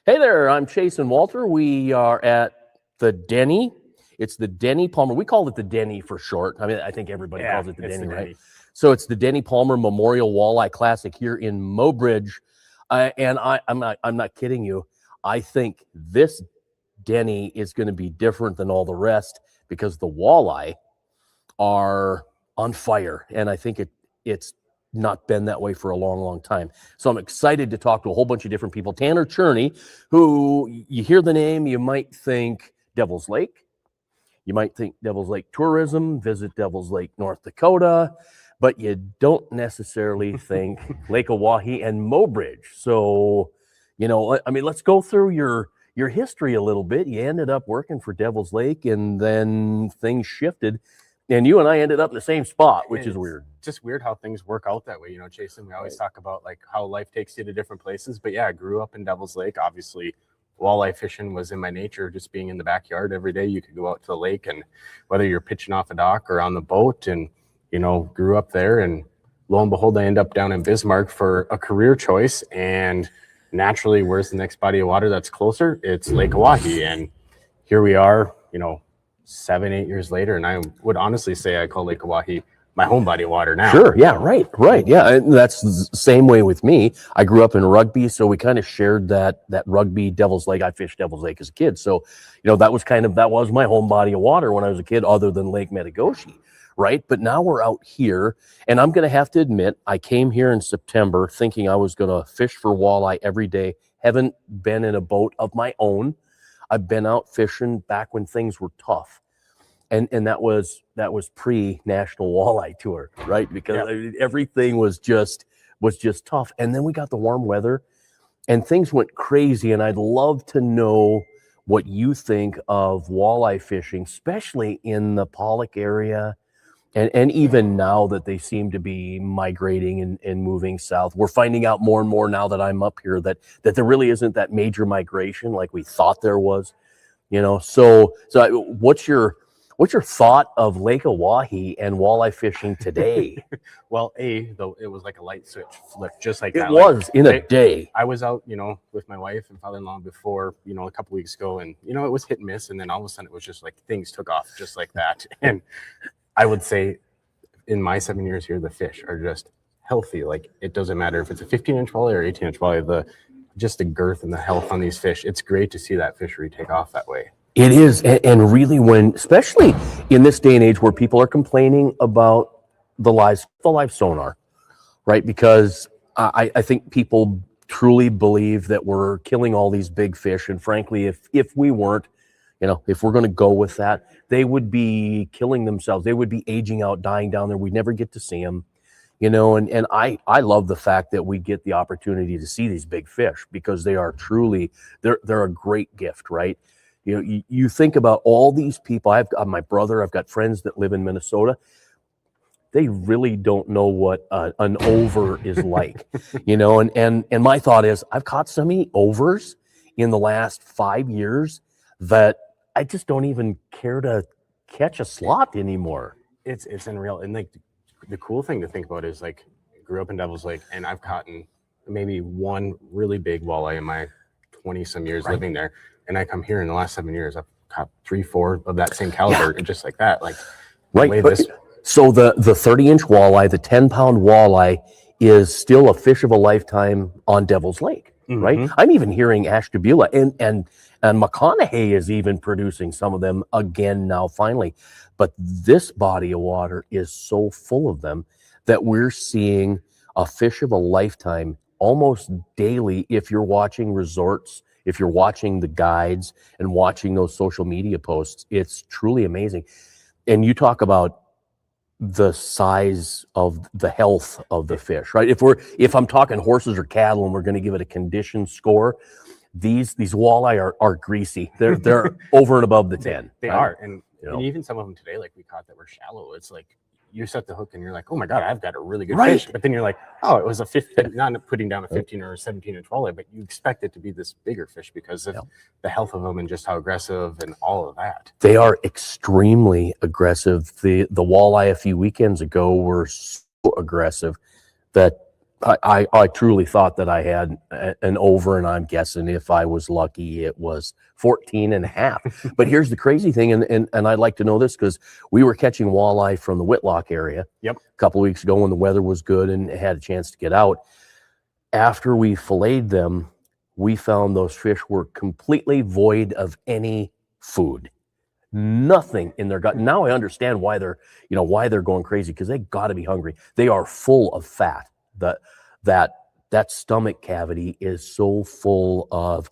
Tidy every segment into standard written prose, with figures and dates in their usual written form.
Hey there, I'm Chasen Walter. We are at the Denny. It's the Denny Palmer. We call it the Denny for short. I mean, I think everybody calls it the Denny, right? So it's the Denny Palmer Memorial Walleye Classic here in Mobridge. And I'm not kidding you. I think this Denny is going to be different than all the rest because the walleye are on fire. And I think it's not been that way for a long, long time. So I'm excited to talk to a whole bunch of different people. Tanner Cherney, who you hear the name, you might think Devil's Lake. You might think Devil's Lake Tourism, visit Devil's Lake, North Dakota, but you don't necessarily think Lake Oahe and Mobridge. So, you know, I mean, let's go through your history a little bit. You ended up working for Devil's Lake and then things shifted. And you and I ended up in the same spot, which is weird. Just weird how things work out that way. You know, Chasen, we always talk about like how life takes you to different places. But yeah, I grew up in Devil's Lake. Obviously, walleye fishing was in my nature, just being in the backyard every day. You could go out to the lake, and whether you're pitching off a dock or on the boat, and, you know, grew up there. And lo and behold, I end up down in Bismarck for a career choice. And naturally, where's the next body of water that's closer? It's Lake Oahe. And here we are, you know, 7-8 years later, and I would honestly say I call Lake Oahe my home body of water now. Sure, yeah, right, yeah, and that's the same way with me. I grew up in rugby, so we kind of shared that rugby Devil's Lake. I fished Devil's Lake as a kid, so you know that was my home body of water when I was a kid, other than Lake Metagoshi, right? But now we're out here, and I'm going to have to admit, I came here in September thinking I was going to fish for walleye every day. Haven't been in a boat of my own. I've been out fishing back when things were tough. And that was pre-National Walleye Tour, right? Because everything was just tough. And then we got the warm weather and things went crazy. And I'd love to know what you think of walleye fishing, especially in the Pollock area. And even now that they seem to be migrating and moving south. We're finding out more and more now that I'm up here that there really isn't that major migration like we thought there was, you know. So what's your thought of Lake Oahe and walleye fishing today? Well, though it was like a light switch flip, just like that. It was in a day. I was out, you know, with my wife and father-in-law before, you know, a couple weeks ago, and you know, it was hit and miss, and then all of a sudden it was just like things took off just like that. And I would say, in my 7 years here, the fish are just healthy. Like, it doesn't matter if it's a 15-inch walleye or 18-inch walleye. Just the girth and the health on these fish. It's great to see that fishery take off that way. It is, and really, especially in this day and age where people are complaining about the live sonar, right? Because I think people truly believe that we're killing all these big fish, and frankly, if we weren't, you know, if we're going to go with that, they would be killing themselves. They would be aging out, dying down there. We'd never get to see them, you know. And I love the fact that we get the opportunity to see these big fish because they are truly they're a great gift, right? You know, you think about all these people. I've got my brother. I've got friends that live in Minnesota. They really don't know what an over is like, you know. And my thought is, I've caught so many overs in the last 5 years that I just don't even care to catch a slot anymore. It's unreal. And like the cool thing to think about is, like, I grew up in Devil's Lake, and I've caught maybe one really big walleye in my 20-some years living there. And I come here in the last 7 years, I've caught 3-4 of that same caliber, and just like that, like So the 30-inch walleye, the 10-pound walleye, is still a fish of a lifetime on Devil's Lake, right? I'm even hearing Ashtabula and McConaughey is even producing some of them again now, finally. But this body of water is so full of them that we're seeing a fish of a lifetime almost daily. If you're watching resorts, if you're watching the guides and watching those social media posts, it's truly amazing. And you talk about the size of the health of the fish, right? If I'm talking horses or cattle and we're going to give it a condition score, these walleye are greasy. They're over and above the 10. They are. And, you know, and even some of them today, like we caught that were shallow, it's like you set the hook and you're like, oh my God, I've got a really good fish. But then you're like, oh, it was a 15, not putting down a 15 or a 17-inch walleye, but you expect it to be this bigger fish because of the health of them and just how aggressive and all of that. They are extremely aggressive. The walleye a few weekends ago were so aggressive that I truly thought that I had an over, and I'm guessing if I was lucky, it was 14 and a half. But here's the crazy thing, and I'd like to know this because we were catching walleye from the Whitlock area a couple of weeks ago when the weather was good and had a chance to get out. After we filleted them, we found those fish were completely void of any food. Nothing in their gut. Now I understand why they're going crazy, because they got to be hungry. They are full of fat. That stomach cavity is so full of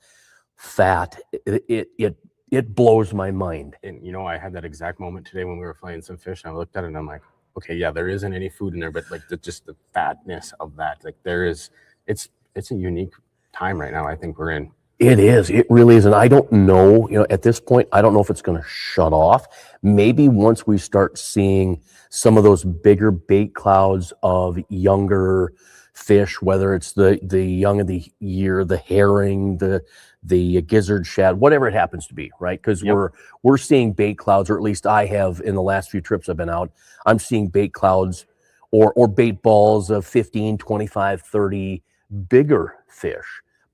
fat. It blows my mind. And I had that exact moment today when we were filleting some fish, and I looked at it and I'm like, okay, yeah, there isn't any food in there, but like just the fatness of that, like there is. It's a unique time right now. I think we're in. It is. It really is. And I don't know, at this point, I don't know if it's going to shut off. Maybe once we start seeing some of those bigger bait clouds of younger fish, whether it's the young of the year, the herring, the gizzard shad, whatever it happens to be, right? Because we're seeing bait clouds, or at least I have in the last few trips I've been out. I'm seeing bait clouds or bait balls of 15, 25, 30 bigger fish,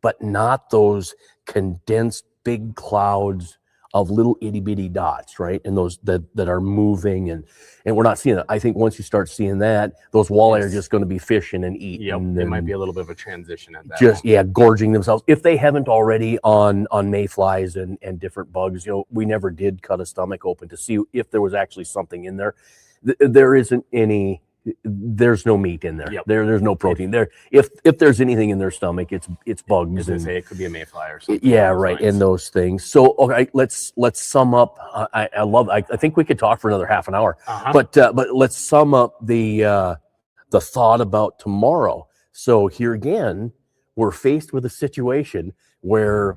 but not those condensed big clouds of little itty bitty dots, right? And those that are moving, and we're not seeing it. I think once you start seeing that, those walleye are just going to be fishing and eating. Yep, there might be a little bit of a transition at that. Just gorging themselves if they haven't already on mayflies and different bugs. We never did cut a stomach open to see if there was actually something in there. There isn't any. There's no meat in there. There's no protein there. If there's anything in their stomach, it's bugs. As I say, it could be a mayfly or something. Yeah, right. And those things. So okay, let's sum up. I think we could talk for another half an hour. But let's sum up the thought about tomorrow. So here again, we're faced with a situation where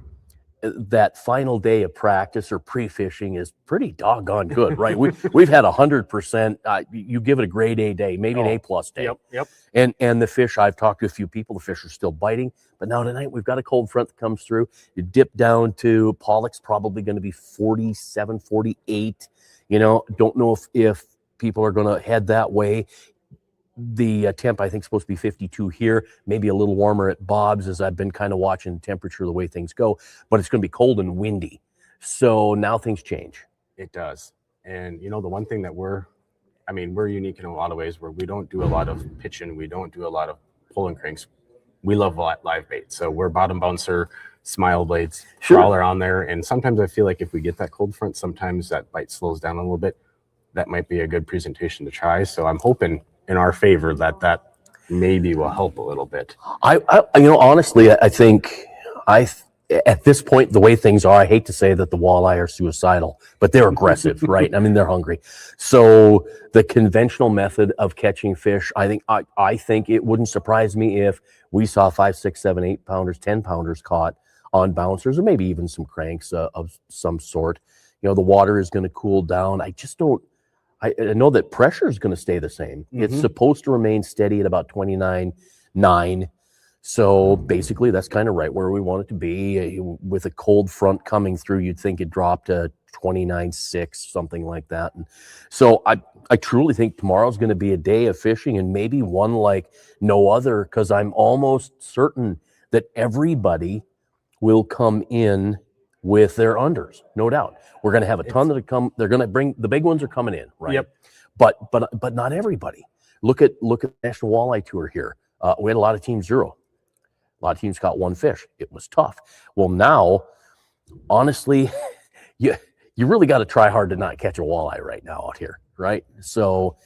that final day of practice or pre-fishing is pretty doggone good, right? We've had 100%. You give it a grade A day, maybe an A+ day. Yep. And the fish, I've talked to a few people. The fish are still biting, but now tonight we've got a cold front that comes through. You dip down to pollock's probably going to be 47, 48. Don't know if people are going to head that way. The temp, I think, is supposed to be 52 here, maybe a little warmer at Bob's, as I've been kind of watching the temperature, the way things go, but it's going to be cold and windy. So now things change. It does. And, the one thing that we're unique in a lot of ways, where we don't do a lot of pitching. We don't do a lot of pulling cranks. We love live bait. So we're bottom bouncer, smile blades, trawler on there. And sometimes I feel like if we get that cold front, sometimes that bite slows down a little bit. That might be a good presentation to try. So I'm hoping in our favor that maybe will help a little bit. I honestly, I think at this point, the way things are, I hate to say that the walleye are suicidal, but they're aggressive, right? I mean, they're hungry. So the conventional method of catching fish, I think it wouldn't surprise me if we saw 5, 6, 7, 8 pounders, 10 pounders caught on bouncers, or maybe even some cranks of some sort. The water is going to cool down. I know that pressure is going to stay the same. It's supposed to remain steady at about 29.9. So basically, that's kind of right where we want it to be. With a cold front coming through, you'd think it dropped to 29.6, something like that. And so I truly think tomorrow's going to be a day of fishing, and maybe one like no other, because I'm almost certain that everybody will come in with their unders, no doubt. We're going to have a ton that come. They're going to bring the big ones are coming in, right? Yep. But not everybody. Look at the National Walleye Tour here. We had a lot of team zero. A lot of teams caught one fish. It was tough. Well, now, honestly, you really got to try hard to not catch a walleye right now out here, right? So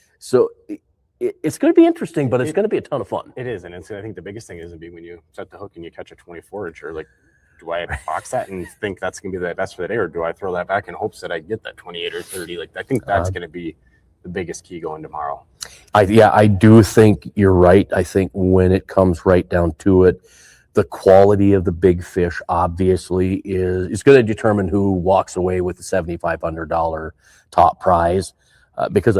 it's going to be interesting, but it's going to be a ton of fun. It is, and I think the biggest thing is going to be when you set the hook and you catch a 24-incher, like, do I box that and think that's going to be the best for the day, or do I throw that back in hopes that I get that 28 or 30? Like, I think that's going to be the biggest key going tomorrow. I do think you're right. I think when it comes right down to it, the quality of the big fish obviously is going to determine who walks away with the $7,500 top prize. Because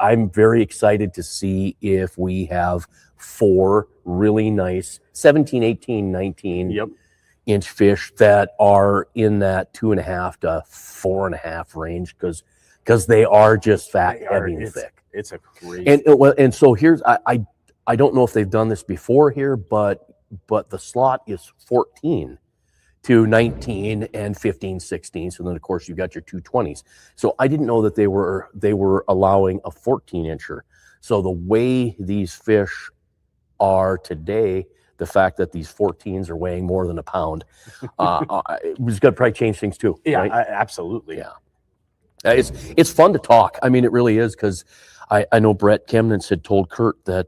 I'm very excited to see if we have 4 really nice 17, 18, 19 inch fish that are in that 2.5 to 4.5 range, because they are just fat, heavy, and thick. It's a crazy. And so here's I I don't know if they've done this before here, but the slot is 14 to 19 and 15, 16. So then of course you got your 220s. So I didn't know that they were allowing a 14-incher. So the way these fish are today, the fact that these 14s are weighing more than a pound, was going to probably change things too. Yeah, right? absolutely. Yeah. It's fun to talk. I mean, it really is, because I know Brett Kemnitz had told Kurt that,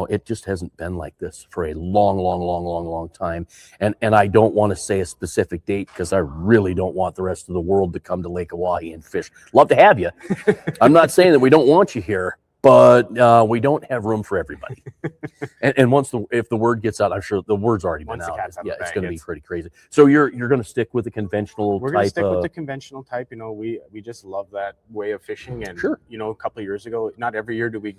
it just hasn't been like this for a long time. And I don't want to say a specific date, because I really don't want the rest of the world to come to Lake Oahe and fish. Love to have you. I'm not saying that we don't want you here, but we don't have room for everybody. and if the word gets out, I'm sure the word's already been out. Yeah, it's going to be pretty crazy. So you're going to stick with the conventional We're type? We're going to stick with the conventional type. We just love that way of fishing. And, sure. A couple of years ago, not every year do we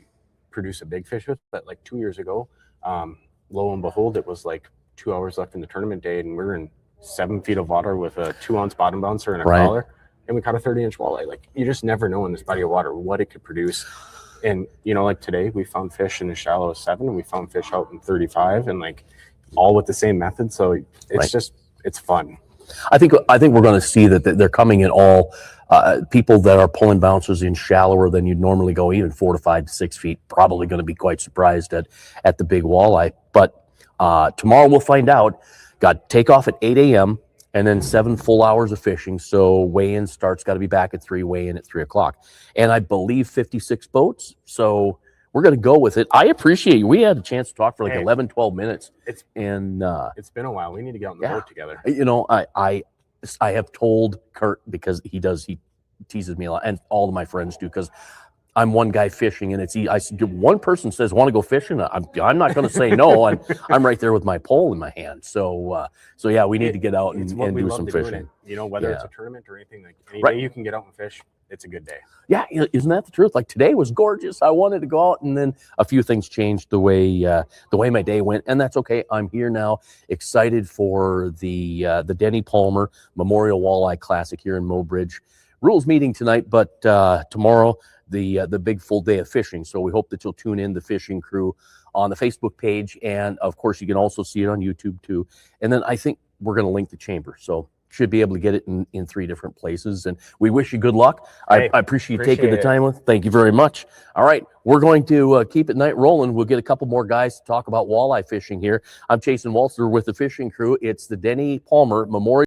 produce a big fish with, but like 2 years ago, lo and behold, it was like 2 hours left in the tournament day, and we're in 7 feet of water with a 2-ounce bottom bouncer and a collar, and we caught a 30-inch walleye. Like, you just never know in this body of water what it could produce. And like today, we found fish in as shallow as 7, and we found fish out in 35, and like all with the same method. So it's just, it's fun. I think we're going to see that they're coming in all people that are pulling bouncers in shallower than you'd normally go, even 4 to 5 to 6 feet. Probably going to be quite surprised at the big walleye. But tomorrow we'll find out. Got takeoff at 8 a.m. and then 7 full hours of fishing. So weigh-in starts, got to be back at 3, weigh-in at 3 o'clock. And I believe 56 boats. So we're going to go with it. I appreciate you. We had a chance to talk for like 11, 12 minutes. It's been a while. We need to get on the boat together. I have told Kurt, because he teases me a lot, and all of my friends do, because I'm one guy fishing, and I said, one person says, want to go fishing? I'm not going to say no. I'm right there with my pole in my hand. So yeah, we need to get out and do some fishing. Whether it's a tournament or anything, like any day you can get out and fish, it's a good day. Yeah, isn't that the truth? Like, today was gorgeous. I wanted to go out, and then a few things changed the way my day went, and that's okay. I'm here now, excited for the Denny Palmer Memorial Walleye Classic here in Mobridge. Rules meeting tonight, but tomorrow the big full day of fishing. So we hope that you'll tune in the fishing crew on the Facebook page, and of course you can also see it on YouTube too. And then I think we're going to link the chamber, so should be able to get it in 3 different places. And we wish you good luck. I appreciate you taking the time with. Thank you very much. All right, we're going to keep it night rolling. We'll get a couple more guys to talk about walleye fishing here. I'm Chasen Walter with the fishing crew. It's the Denny Palmer Memorial